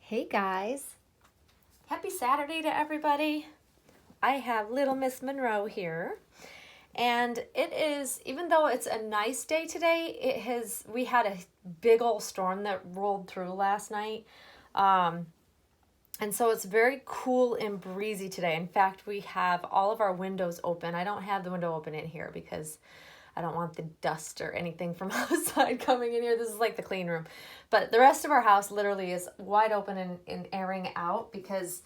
Hey guys, happy Saturday to everybody. I have little Miss Monroe here, and it is, even though it's a nice day today, we had a big old storm that rolled through last night. Um, and so it's very cool and breezy today. In fact, we have all of our windows open. I don't have the window open in here because I don't want the dust or anything from outside coming in here. This is like the clean room. But the rest of our house literally is wide open and airing out because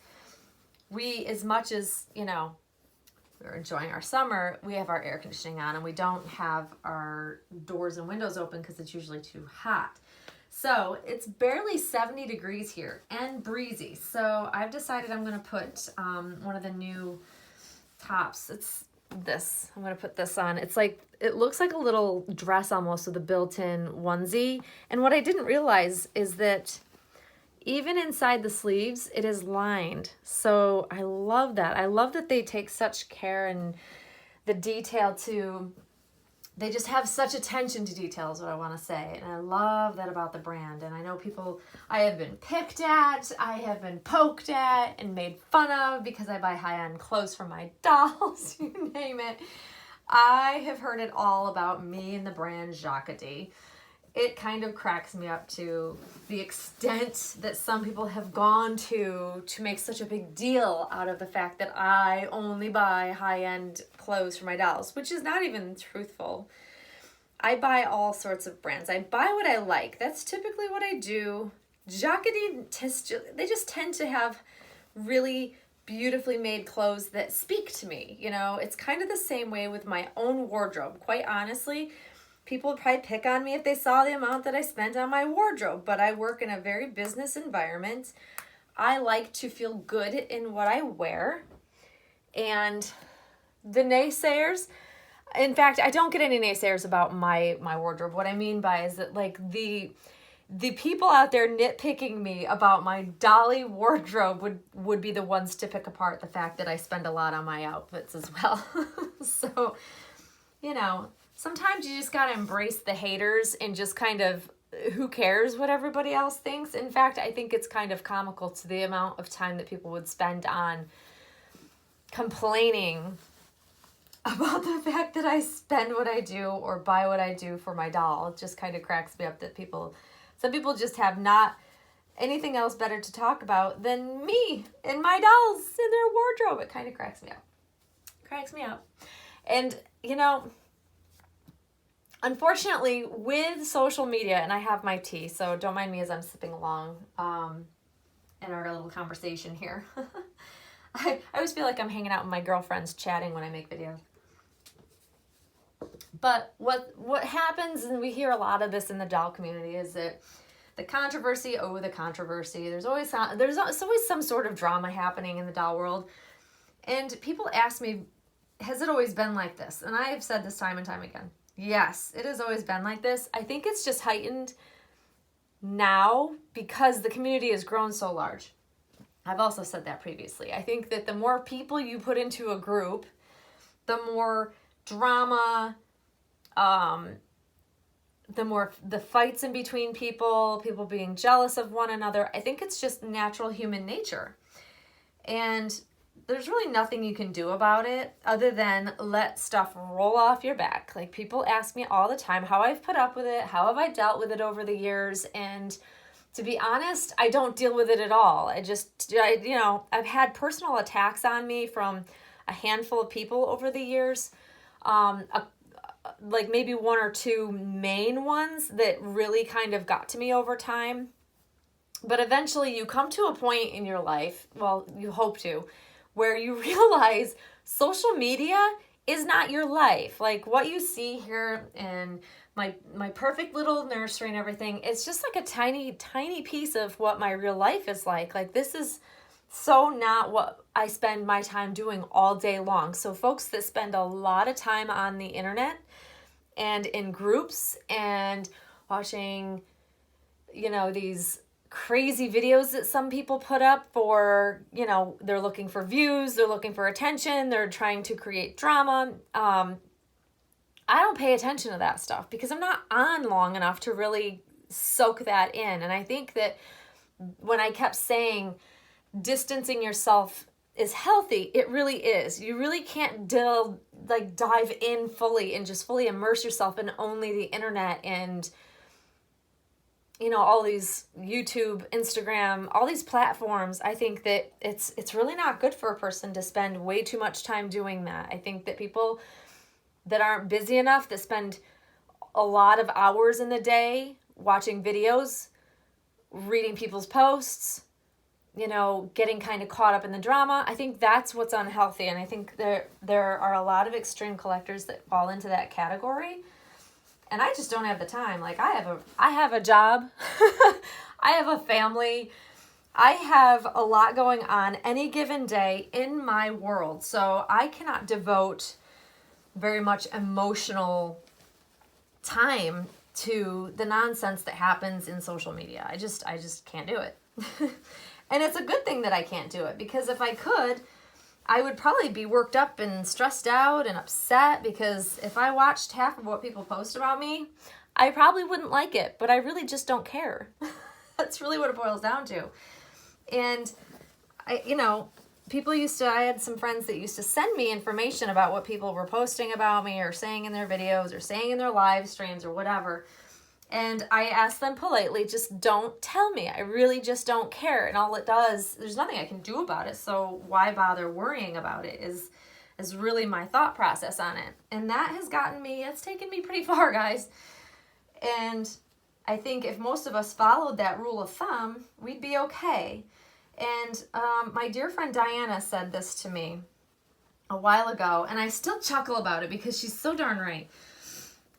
we, as much as, we're enjoying our summer, we have our air conditioning on and we don't have our doors and windows open because it's usually too hot. So it's barely 70 degrees here and breezy. So I've decided I'm going to put one of the new tops. It's this. I'm going to put this on. It looks like a little dress almost with a built-in onesie. And what I didn't realize is that even inside the sleeves, it is lined. So I love that. I love that they take such care and the detail to, they just have such attention to detail is what I want to say. And I love that about the brand. And I know I have been picked at, I have been poked at and made fun of because I buy high-end clothes for my dolls, you name it. I have heard it all about me and the brand Jacquemus. It kind of cracks me up to the extent that some people have gone to make such a big deal out of the fact that I only buy high-end clothes for my dolls, which is not even truthful. I buy all sorts of brands. I buy what I like. That's typically what I do. Jacquemus, they just tend to have really beautifully made clothes that speak to me. It's kind of the same way with my own wardrobe. Quite honestly, people would probably pick on me if they saw the amount that I spent on my wardrobe, but I work in a very business environment. I like to feel good in what I wear. And the naysayers, in fact, I don't get any naysayers about my wardrobe. What I mean by is that the people out there nitpicking me about my dolly wardrobe would be the ones to pick apart the fact that I spend a lot on my outfits as well. So, sometimes you just got to embrace the haters and just kind of, who cares what everybody else thinks? In fact, I think it's kind of comical to the amount of time that people would spend on complaining about the fact that I spend what I do or buy what I do for my doll. It just kind of cracks me up that some people just have not anything else better to talk about than me and my dolls and their wardrobe. It kind of cracks me up. And, unfortunately, with social media, and I have my tea, so don't mind me as I'm sipping along in our little conversation here. I always feel like I'm hanging out with my girlfriends chatting when I make videos. But what happens, and we hear a lot of this in the doll community, is that the controversy. There's always some sort of drama happening in the doll world. And people ask me, has it always been like this? And I have said this time and time again. Yes, it has always been like this. I think it's just heightened now because the community has grown so large. I've also said that previously. I think that the more people you put into a group, the more drama, the more the fights in between people being jealous of one another. I think it's just natural human nature. And there's really nothing you can do about it other than let stuff roll off your back. Like, people ask me all the time how I've put up with it, how have I dealt with it over the years, and to be honest, I don't deal with it at all. I've had personal attacks on me from a handful of people over the years. Like maybe one or two main ones that really kind of got to me over time. But eventually you come to a point in your life, well, you hope to, where you realize social media is not your life. Like, what you see here in my perfect little nursery and everything, it's just like a tiny, tiny piece of what my real life is like. Like, this is so not what I spend my time doing all day long. So folks that spend a lot of time on the internet and in groups and watching, these crazy videos that some people put up for, they're looking for views, they're looking for attention, they're trying to create drama. I don't pay attention to that stuff because I'm not on long enough to really soak that in. And I think that when I kept saying distancing yourself is healthy, it really is. You really can't dive in fully and just fully immerse yourself in only the internet and all these YouTube, Instagram, all these platforms. I think that it's really not good for a person to spend way too much time doing that. I think that people that aren't busy enough, that spend a lot of hours in the day watching videos, reading people's posts, getting kind of caught up in the drama, I think that's what's unhealthy. And I think there are a lot of extreme collectors that fall into that category. And I just don't have the time. Like, I have a job. I have a family. I have a lot going on any given day in my world. So I cannot devote very much emotional time to the nonsense that happens in social media. I just can't do it. And it's a good thing that I can't do it, because if I could, I would probably be worked up and stressed out and upset, because if I watched half of what people post about me, I probably wouldn't like it, but I really just don't care. That's really what it boils down to. And I had some friends that used to send me information about what people were posting about me or saying in their videos or saying in their live streams or whatever. And I asked them politely, just don't tell me. I really just don't care. And all it does, there's nothing I can do about it. So why bother worrying about it is really my thought process on it. And that has it's taken me pretty far, guys. And I think if most of us followed that rule of thumb, we'd be okay. And my dear friend Diana said this to me a while ago, and I still chuckle about it because she's so darn right.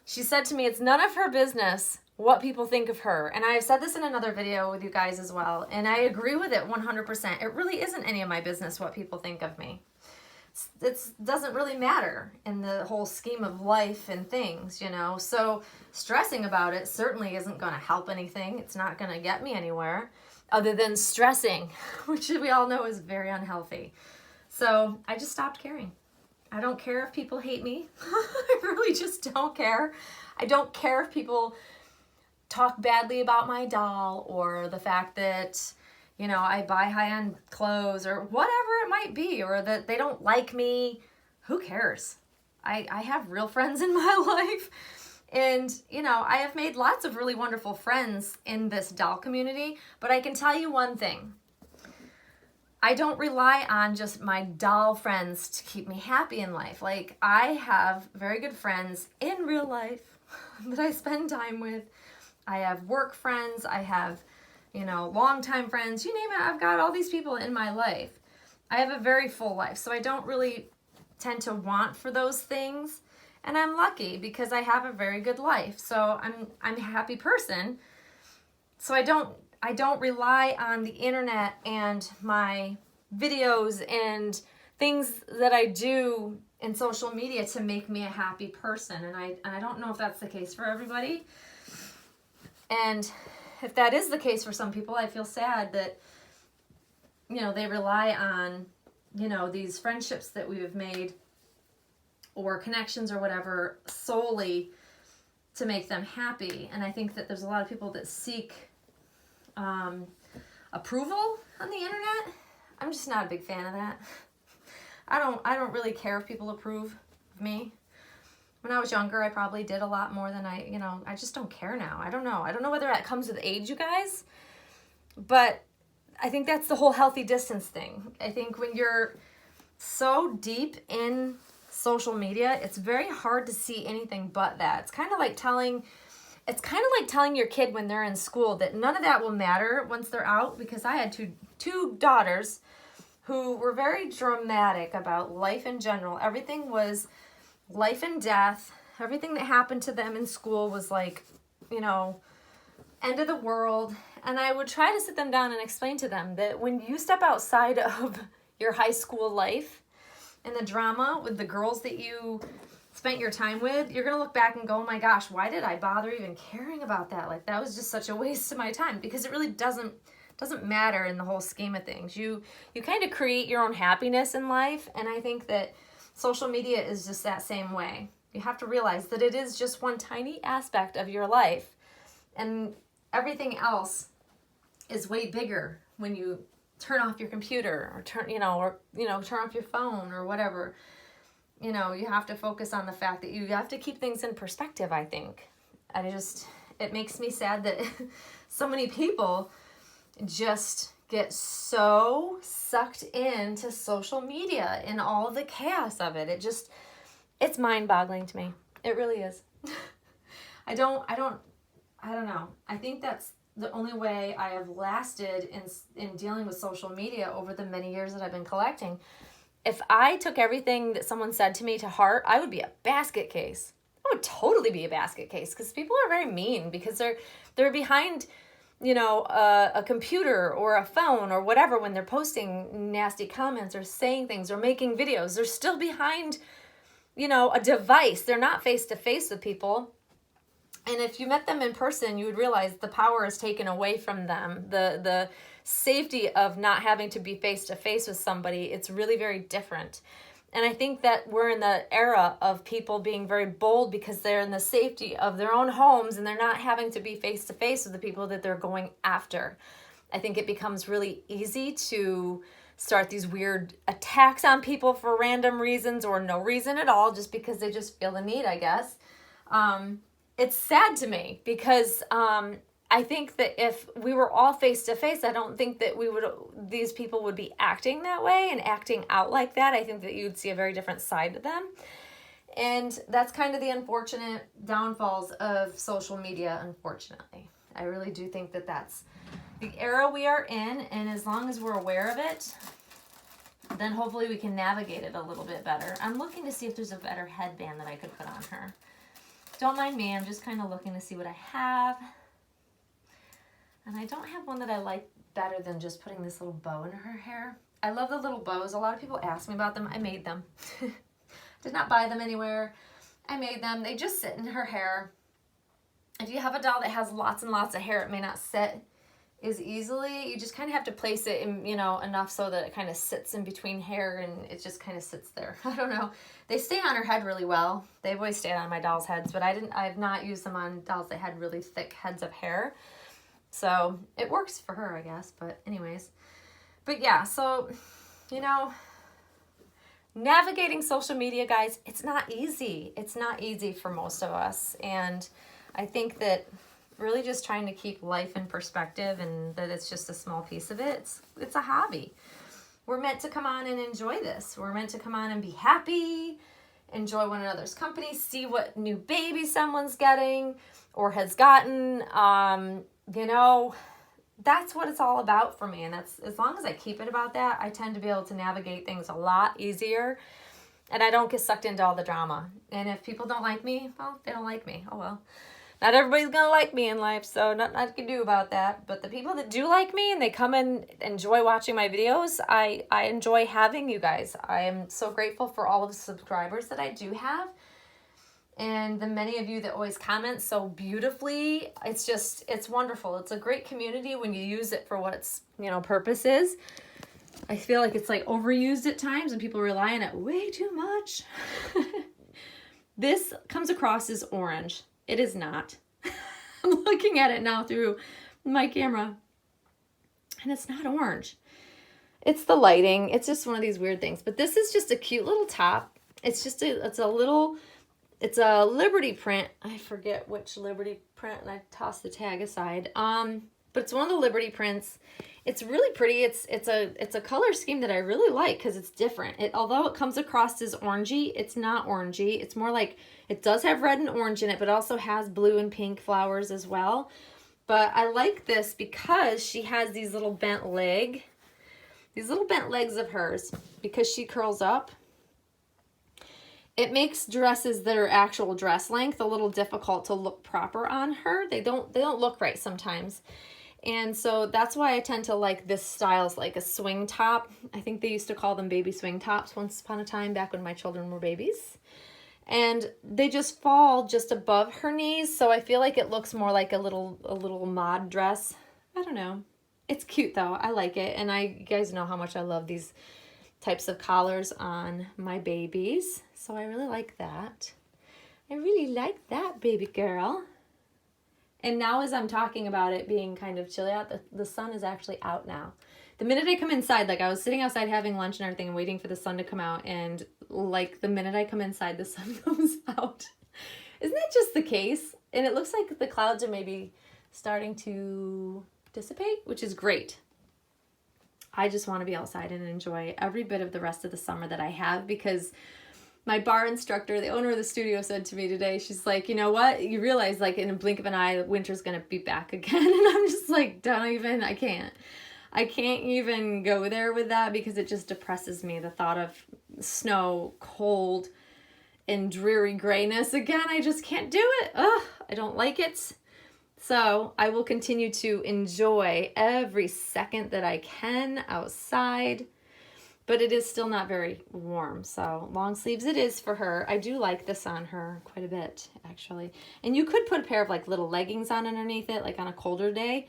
She said to me, it's none of her business what people think of her. And I have said this in another video with you guys as well, and I agree with it 100%. It really isn't any of my business what people think of me. It doesn't really matter in the whole scheme of life and things, So stressing about it certainly isn't going to help anything. It's not going to get me anywhere other than stressing, which we all know is very unhealthy. So I just stopped caring. I don't care if people hate me. I really just don't care. I don't care if people talk badly about my doll, or the fact that, I buy high-end clothes, or whatever it might be, or that they don't like me. Who cares? I have real friends in my life. And, I have made lots of really wonderful friends in this doll community, but I can tell you one thing. I don't rely on just my doll friends to keep me happy in life. Like, I have very good friends in real life that I spend time with. I have work friends. I have, longtime friends. You name it, I've got all these people in my life. I have a very full life, so I don't really tend to want for those things. And I'm lucky because I have a very good life. So I'm a happy person. So I don't rely on the internet and my videos and things that I do in social media to make me a happy person. And I don't know if that's the case for everybody. And if that is the case for some people, I feel sad that, they rely on, these friendships that we have made or connections or whatever solely to make them happy. And I think that there's a lot of people that seek approval on the internet. I'm just not a big fan of that. I don't really care if people approve of me. When I was younger, I probably did a lot more than I just don't care now. I don't know whether that comes with age, you guys, but I think that's the whole healthy distance thing. I think when you're so deep in social media, it's very hard to see anything but that. It's kind of like telling your kid when they're in school that none of that will matter once they're out, because I had two daughters who were very dramatic about life in general. Everything was life and death. Everything that happened to them in school was like, end of the world. And I would try to sit them down and explain to them that when you step outside of your high school life and the drama with the girls that you spent your time with, you're going to look back and go, oh my gosh, why did I bother even caring about that? Like, that was just such a waste of my time, because it really doesn't matter in the whole scheme of things. You kind of create your own happiness in life, and I think that social media is just that same way. You have to realize that it is just one tiny aspect of your life, and everything else is way bigger when you turn off your computer or turn off your phone or whatever. You know, you have to focus on the fact that you have to keep things in perspective, I think. It makes me sad that so many people just get so sucked into social media and all the chaos of it. It's mind-boggling to me. It really is. I don't know. I think that's the only way I have lasted in dealing with social media over the many years that I've been collecting. If I took everything that someone said to me to heart, I would be a basket case. I would totally be a basket case because people are very mean because they're behind, a computer or a phone or whatever when they're posting nasty comments or saying things or making videos. They're still behind, a device. They're not face to face with people. And if you met them in person, you would realize the power is taken away from them. The safety of not having to be face to face with somebody, it's really very different. And I think that we're in the era of people being very bold because they're in the safety of their own homes and they're not having to be face to face with the people that they're going after. I think it becomes really easy to start these weird attacks on people for random reasons or no reason at all, just because they just feel the need, I guess. It's sad to me because I think that if we were all face to face, I don't think that these people would be acting that way and acting out like that. I think that you'd see a very different side to them. And that's kind of the unfortunate downfalls of social media, unfortunately. I really do think that that's the era we are in, and as long as we're aware of it, then hopefully we can navigate it a little bit better. I'm looking to see if there's a better headband that I could put on her. Don't mind me, I'm just kind of looking to see what I have. And I don't have one that I like better than just putting this little bow in her hair. I love the little bows. A lot of people ask me about them. I made them. Did not buy them anywhere. I made them. They just sit in her hair. If you have a doll that has lots and lots of hair, it may not sit as easily. You just kind of have to place it in, enough so that it kind of sits in between hair and it just kind of sits there. I don't know. They stay on her head really well. They've always stayed on my dolls' heads, but I've not used them on dolls that had really thick heads of hair. So it works for her, I guess. But anyways, yeah, so, navigating social media, guys, it's not easy. It's not easy for most of us. And I think that really just trying to keep life in perspective and that it's just a small piece of it. It's a hobby. We're meant to come on and enjoy this. We're meant to come on and be happy, enjoy one another's company, see what new baby someone's getting or has gotten. That's what it's all about for me. And that's, as long as I keep it about that, I tend to be able to navigate things a lot easier and I don't get sucked into all the drama. And if people don't like me, well, they don't like me. Oh, well, not everybody's going to like me in life. So nothing I can do about that. But the people that do like me and they come and enjoy watching my videos, I enjoy having you guys. I am so grateful for all of the subscribers that I do have. And the many of you that always comment so beautifully. It's wonderful. It's a great community when you use it for what its, purpose is. I feel like it's like overused at times and people rely on it way too much. This comes across as orange. It is not. I'm looking at it now through my camera and it's not orange. It's the lighting. It's just one of these weird things. But this is just a cute little top. It's a Liberty print. I forget which Liberty print and I tossed the tag aside. But it's one of the Liberty prints. It's really pretty. It's a color scheme that I really like because it's different. Although it comes across as orangey, it's not orangey. It's more like, it does have red and orange in it, but also has blue and pink flowers as well. But I like this because she has these little bent legs of hers because she curls up. It makes dresses that are actual dress length a little difficult to look proper on her. They don't look right sometimes. And so that's why I tend to like this style's like a swing top. I think they used to call them baby swing tops once upon a time back when my children were babies. And they just fall just above her knees, so I feel like it looks more like a little mod dress. I don't know. It's cute though. I like it. And you guys know how much I love these types of collars on my babies. So I really like that. I really like that, baby girl. And now as I'm talking about it being kind of chilly out, the sun is actually out now. The minute I come inside, like I was sitting outside having lunch and everything and waiting for the sun to come out, and like the minute I come inside, the sun comes out. Isn't that just the case? And it looks like the clouds are maybe starting to dissipate, which is great. I just want to be outside and enjoy every bit of the rest of the summer that I have, because my bar instructor, the owner of the studio, said to me today, she's like, you know what? You realize like in a blink of an eye, winter's going to be back again. And I'm just like, I can't even go there with that, because it just depresses me. The thought of snow, cold, and dreary grayness again. I just can't do it. Ugh, I don't like it. So I will continue to enjoy every second that I can outside, but it is still not very warm. So long sleeves it is for her. I do like this on her quite a bit, actually. And you could put a pair of like little leggings on underneath it, like on a colder day,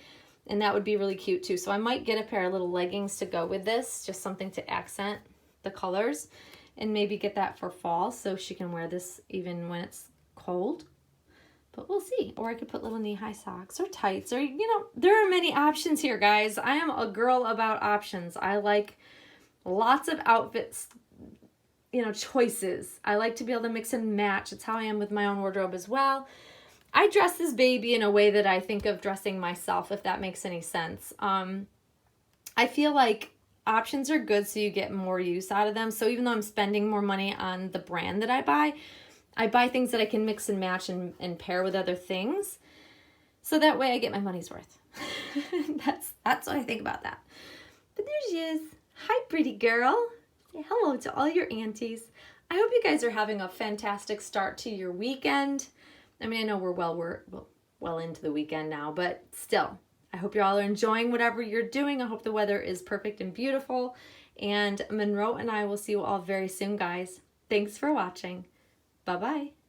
and that would be really cute too. So I might get a pair of little leggings to go with this, just something to accent the colors, and maybe get that for fall so she can wear this even when it's cold. But we'll see. Or I could put little knee-high socks or tights, or, you know, there are many options here, guys. I am a girl about options. I like lots of outfits, you know, choices. I like to be able to mix and match. It's how I am with my own wardrobe as well. I dress this baby in a way that I think of dressing myself, if that makes any sense. I feel like options are good so you get more use out of them. So even though I'm spending more money on the brand that I buy things that I can mix and match and pair with other things. So that way I get my money's worth. That's what I think about that. But there she is. Hi, pretty girl. Say hello to all your aunties. I hope you guys are having a fantastic start to your weekend. I mean, I know we're well into the weekend now, but still, I hope you all are enjoying whatever you're doing. I hope the weather is perfect and beautiful. And Monroe and I will see you all very soon, guys. Thanks for watching. Bye-bye.